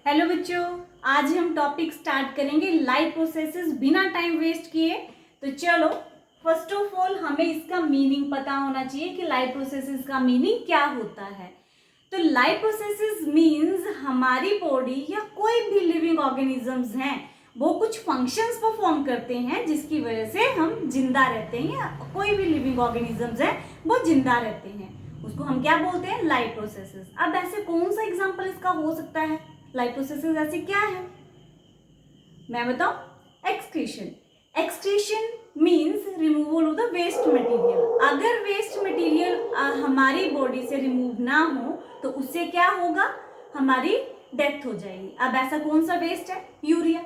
Hello बच्चों, आज हम टॉपिक स्टार्ट करेंगे लाइफ प्रोसेसेस बिना टाइम वेस्ट किए। तो चलो, फर्स्ट ऑफ ऑल हमें इसका मीनिंग पता होना चाहिए कि लाइफ प्रोसेसेस का मीनिंग क्या होता है। तो लाइफ प्रोसेसेस मींस हमारी बॉडी या कोई भी लिविंग ऑर्गेनिजम्स हैं वो कुछ फंक्शंस परफॉर्म करते हैं जिसकी वजह से हम जिंदा रहते हैं, या कोई भी लिविंग ऑर्गेनिजम्स हैं वो जिंदा रहते हैं, उसको हम क्या बोलते हैं, लाइफ प्रोसेसेस। अब ऐसे कौन सा एग्जांपल इसका हो सकता है? लाइफ प्रोसेसेस ऐसे क्या है, मैं बताऊं? Excretion. Excretion means removal of the waste material. अगर वेस्ट मटेरियल हमारी बॉडी से रिमूव ना हो तो उससे क्या होगा, हमारी डेथ हो जाएगी। अब ऐसा कौन सा वेस्ट है? यूरिया।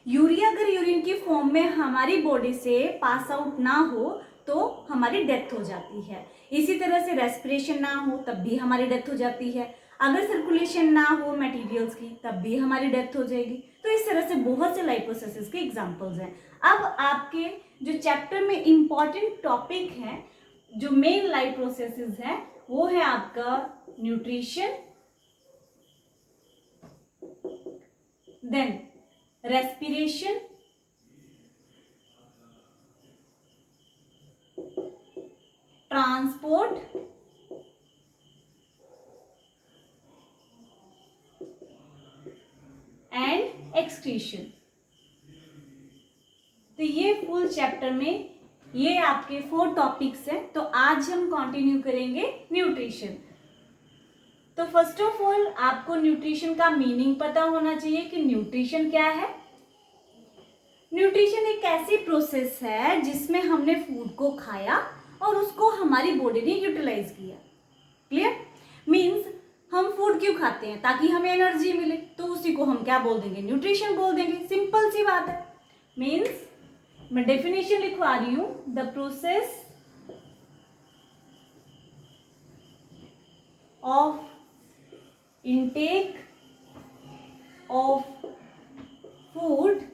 यूरिया अगर यूरिन की फॉर्म में हमारी बॉडी से पास आउट ना हो तो हमारी डेथ हो जाती है। इसी तरह से रेस्पिरेशन ना हो तब भी हमारी डेथ हो जाती है। अगर सर्कुलेशन ना हो मटेरियल्स की तब भी हमारी डेथ हो जाएगी। तो इस तरह से बहुत से लाइफ प्रोसेसेस के एग्जांपल्स हैं। अब आपके जो चैप्टर में इंपॉर्टेंट टॉपिक है, जो मेन लाइफ प्रोसेसेस है, वो है आपका nutrition, then respiration, transport, and excretion. तो ये फुल चैप्टर में ये आपके 4 टॉपिक्स हैं। तो आज हम कंटिन्यू करेंगे न्यूट्रिशन। तो फर्स्ट ऑफ ऑल आपको न्यूट्रिशन का मीनिंग पता होना चाहिए कि न्यूट्रिशन क्या है। न्यूट्रिशन एक ऐसी प्रोसेस है जिसमें हमने फूड को खाया और उसको हमारी बॉडी ने यूटिलाइज किया। क्लियर? मीन्स हम फूड क्यों खाते हैं? ताकि हमें एनर्जी मिले, तो उसी को हम क्या बोल देंगे? न्यूट्रिशन बोल देंगे। सिंपल सी बात है। मीन्स मैं डेफिनेशन लिखवा रही हूं, the process of intake of food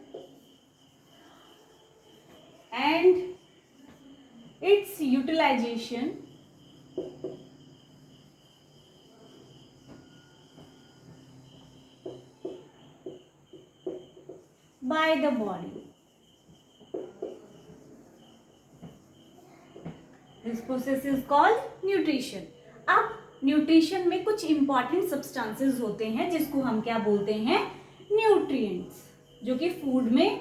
and its utilization by the body. This process is called nutrition. अब न्यूट्रिशन में कुछ इंपॉर्टेंट सब्सटेंसेस होते हैं जिसको हम क्या बोलते हैं? न्यूट्रिएंट्स, जो कि फूड में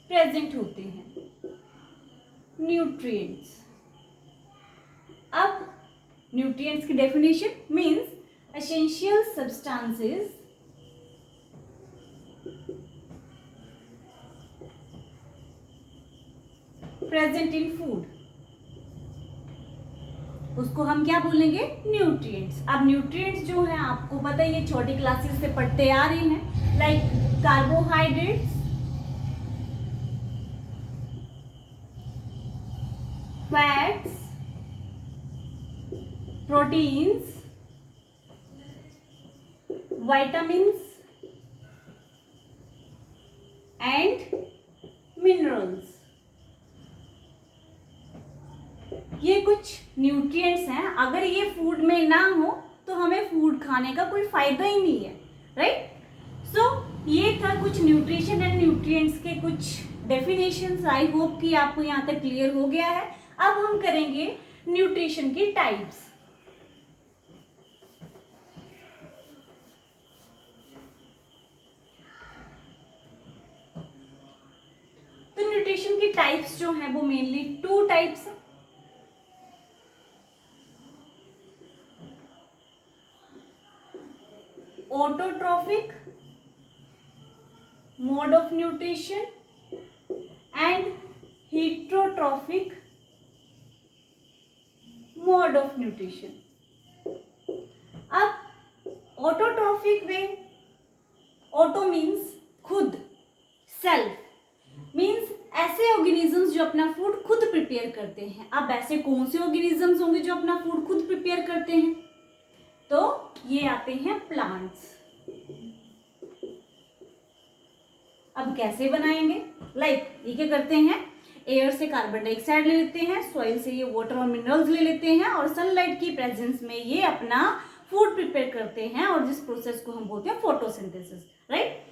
प्रेजेंट होते हैं। न्यूट्रिएंट्स। अब न्यूट्रिएंट्स की definition means essential substances present in food, उसको हम क्या बोलेंगे? न्यूट्रिएंट्स। अब न्यूट्रिएंट्स जो है आपको पता है, ये छोटी क्लासेस से पढ़ते आ रहे हैं, like carbohydrates, fats, proteins, vitamins and minerals. ये कुछ न्यूट्रिएंट्स हैं। अगर ये फूड में ना हो तो हमें फूड खाने का कोई फायदा ही नहीं है, राइट? सो ये था कुछ न्यूट्रिशन एंड न्यूट्रिएंट्स के कुछ डेफिनेशंस। आई होप कि आपको यहाँ तक क्लियर हो गया है। अब हम करेंगे न्यूट्रिशन की टाइप्स। तो न्यूट्रिशन की टाइप्स जो है वो मेनली 2 टाइप्स है। Autotrophic mode of nutrition and heterotrophic mode of nutrition. अब ऑटोट्रॉफिक में, ऑटो मीन्स खुद, सेल्फ मीन्स ऐसे ऑर्गेनिजम्स जो अपना फूड खुद प्रिपेयर करते हैं। अब ऐसे कौन से ऑर्गेनिजम्स होंगे जो अपना फूड खुद प्रिपेयर करते हैं? तो ये आते हैं प्लांट्स। अब कैसे बनाएंगे? लाइक ये क्या करते हैं, एयर से कार्बन डाइऑक्साइड ले लेते हैं, सॉइल से ये वाटर और मिनरल्स ले लेते हैं, और सनलाइट की प्रेजेंस में ये अपना फूड प्रिपेयर करते हैं और जिस प्रोसेस को हम बोलते हैं फोटोसिंथेसिस, राइट।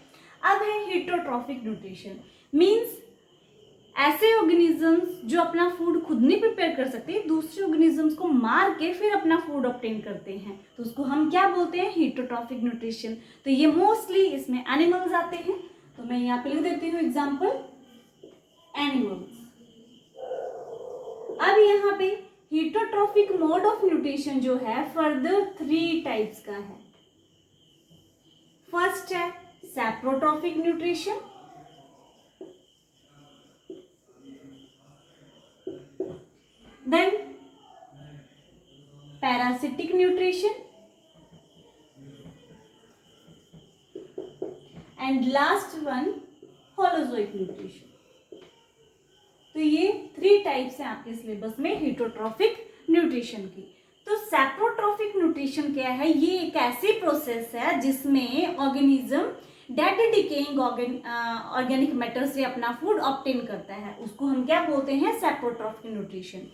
अब है हेटरोट्रॉफिक न्यूट्रिशन, मींस ऐसे ऑर्गेनिजम्स जो अपना फूड खुद नहीं प्रिपेयर कर सकते, दूसरे ऑर्गेनिजम्स को मार के फिर अपना फूड ऑब्टेन करते हैं, तो उसको हम क्या बोलते हैं, हेटरोट्रॉफिक न्यूट्रिशन। तो ये मोस्टली इसमें एनिमल्स आते हैं, तो मैं यहाँ पे लिख देती हूँ एग्जाम्पल एनिमल्स। अब यहाँ पे हेटरोट्रॉफिक मोड ऑफ न्यूट्रिशन जो है फर्दर 3 टाइप्स का है। फर्स्ट है saprotrophic nutrition, then parasitic nutrition and last one holozoic nutrition. तो ये 3 टाइप्स हैं आपके सिलेबस में हेटरोट्रॉफिक न्यूट्रिशन की। तो सैप्रोट्रॉफिक न्यूट्रिशन क्या है, ये एक ऐसी प्रोसेस है जिसमें organism dead decaying organic matter से अपना फूड ऑब्टेन करता है, उसको हम क्या बोलते हैं, सैप्रोट्रॉफिक न्यूट्रिशन।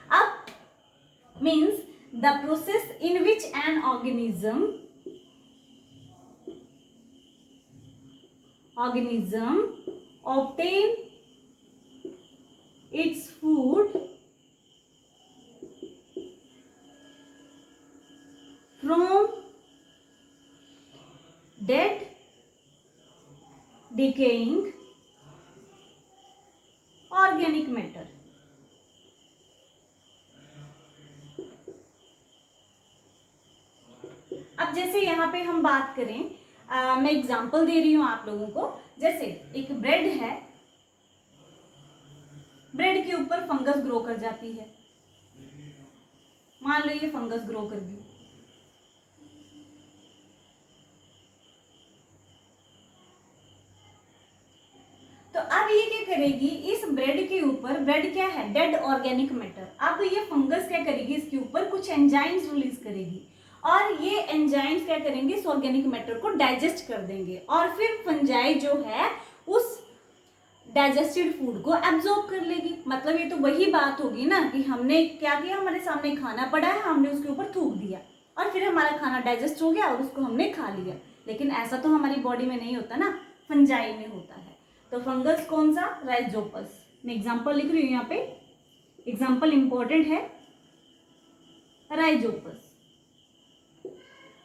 अब means the process in which an organism obtain its food from dead decaying organic matter। अब जैसे यहाँ पे हम बात करें, मैं एग्जांपल दे रही हूं आप लोगों को। जैसे एक ब्रेड है, ब्रेड के ऊपर फंगस ग्रो कर जाती है, मान लो ये फंगस ग्रो कर गई, तो अब ये क्या करेगी, इस ब्रेड के ऊपर, ब्रेड क्या है, डेड ऑर्गेनिक मैटर, अब ये फंगस क्या करेगी, इसके ऊपर कुछ एंजाइम्स रिलीज करेगी और ये एंजाइम्स क्या करेंगे, इस ऑर्गेनिक मैटर को डाइजेस्ट कर देंगे और फिर फंजाई जो है उस डाइजेस्टेड फूड को एब्जॉर्ब कर लेगी। मतलब ये तो वही बात होगी ना कि हमने क्या किया, हमारे सामने खाना पड़ा है, हमने उसके ऊपर थूक दिया और फिर हमारा खाना डाइजेस्ट हो गया और उसको हमने खा लिया। लेकिन ऐसा तो हमारी बॉडी में नहीं होता ना, फंजाई में होता है। तो फंगस कौन सा, राइजोपस। मैं एग्जाम्पल लिख रही हूँ यहाँ पे, एग्जाम्पल इंपॉर्टेंट है, rhizopus.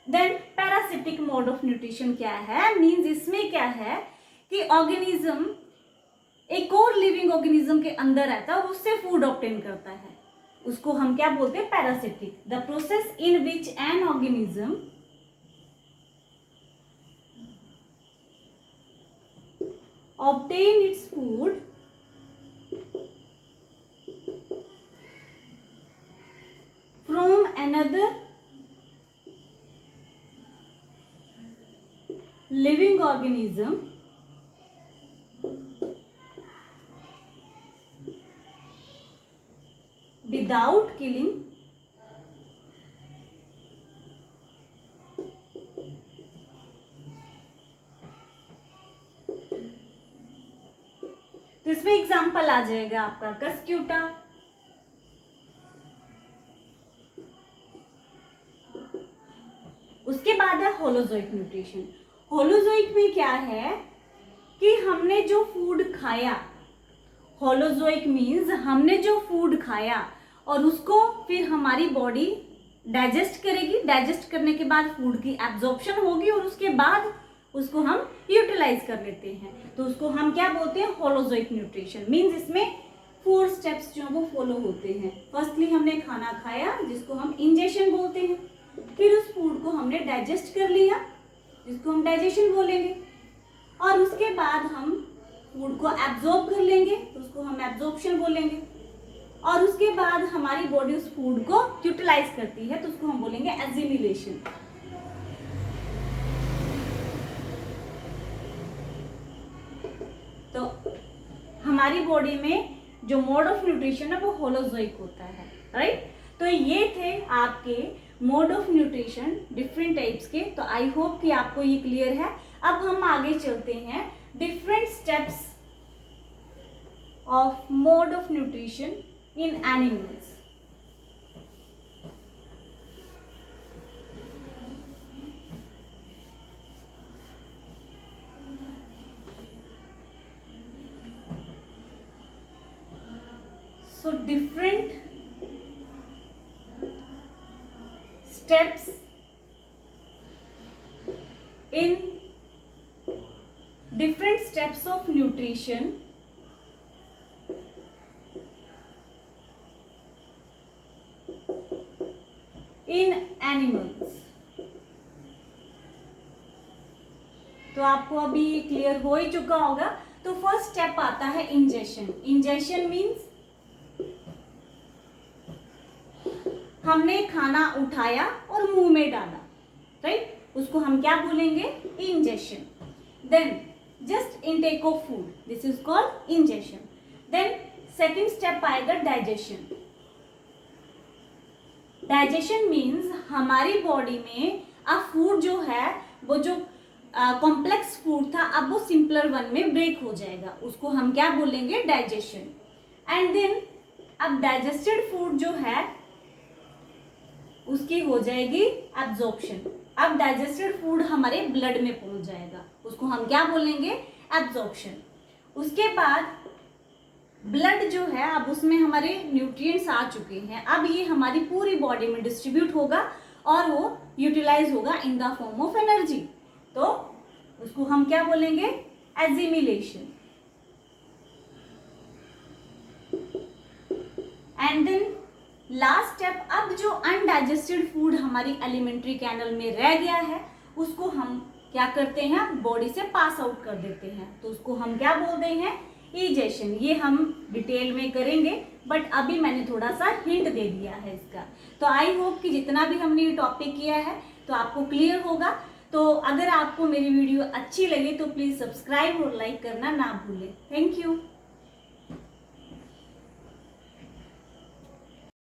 Then parasitic mode of nutrition क्या है, मींस इसमें क्या है कि ऑर्गेनिज्म एक और लिविंग ऑर्गेनिज्म के अंदर रहता है और उससे फूड ऑब्टेन करता है, उसको हम क्या बोलते हैं, parasitic. The process in which an organism obtain its food from another living organism without killing तो इसमें एग्जाम्पल आ जाएगा आपका कस्क्यूटा, उसके बाद है होलोजोइक न्यूट्रिशन। होलोजोइक में क्या है कि हमने जो फूड खाया, होलोजोइक मीन्स हमने जो फूड खाया और उसको फिर हमारी बॉडी डाइजेस्ट करेगी, डाइजेस्ट करने के बाद फूड की एब्जॉर्प्शन होगी और उसके बाद उसको हम यूटिलाइज कर लेते हैं, तो उसको हम क्या बोलते हैं, होलोजोइक न्यूट्रिशन। मींस इसमें 4 स्टेप्स जो वो फॉलो होते हैं। फर्स्टली हमने खाना खाया जिसको हम इंजेशन बोलते हैं, फिर उस फूड को हमने डाइजेस्ट कर लिया जिसको हम डाइजेशन बोलेंगे, और उसके बाद हम फूड को एब्जॉर्ब कर लेंगे तो उसको हम एब्जॉर्प्शन बोलेंगे, और उसके बाद हमारी बॉडी उस फूड को यूटिलाइज करती है तो उसको हम बोलेंगे एसिमिलेशन। तो हमारी बॉडी में जो मोड ऑफ न्यूट्रिशन है वो होलोजोइक होता है, राइट। तो ये थे आपके mode of nutrition different types के। तो आई होप कि आपको ये क्लियर है। अब हम आगे चलते हैं, different steps of mode of nutrition in animals. So different steps in different steps of nutrition in animals. तो आपको अभी क्लियर हो ही चुका होगा। तो फर्स्ट स्टेप आता है इंजेक्शन। इंजेक्शन मीन्स हमने खाना उठाया और मुंह में डाला, राइट? उसको हम क्या बोलेंगे? Injection. Then just intake of food, this is called injection. Then second step आएगा डाइजेशन। डाइजेशन मीन्स हमारी बॉडी में अब फूड जो है वो जो कॉम्प्लेक्स फूड था अब वो सिंपलर वन में ब्रेक हो जाएगा, उसको हम क्या बोलेंगे? डाइजेशन। एंड देन अब डाइजेस्टेड फूड जो है उसकी हो जाएगी एब्जॉर्प्शन। अब डाइजेस्टेड फूड हमारे ब्लड में पहुंच जाएगा, उसको हम क्या बोलेंगे? एब्जॉर्प्शन। उसके बाद ब्लड जो है अब उसमें हमारे न्यूट्रिएंट्स आ चुके हैं, अब ये हमारी पूरी बॉडी में डिस्ट्रीब्यूट होगा और वो यूटिलाइज होगा in the form of energy. तो उसको हम क्या बोलेंगे? एजिमिलेशन। एंड देन लास्ट स्टेप, अब जो अनडाइजेस्टेड फूड हमारी एलिमेंट्री कैनल में रह गया है उसको हम क्या करते हैं? बॉडी से पास आउट कर देते हैं, तो उसको हम क्या बोलते हैं? इजेशन। ये हम डिटेल में करेंगे बट अभी मैंने थोड़ा सा हिंट दे दिया है इसका। तो आई होप कि जितना भी हमने ये टॉपिक किया है तो आपको क्लियर होगा। तो अगर आपको मेरी वीडियो अच्छी लगे तो प्लीज़ सब्सक्राइब और लाइक करना ना भूलें। Thank you.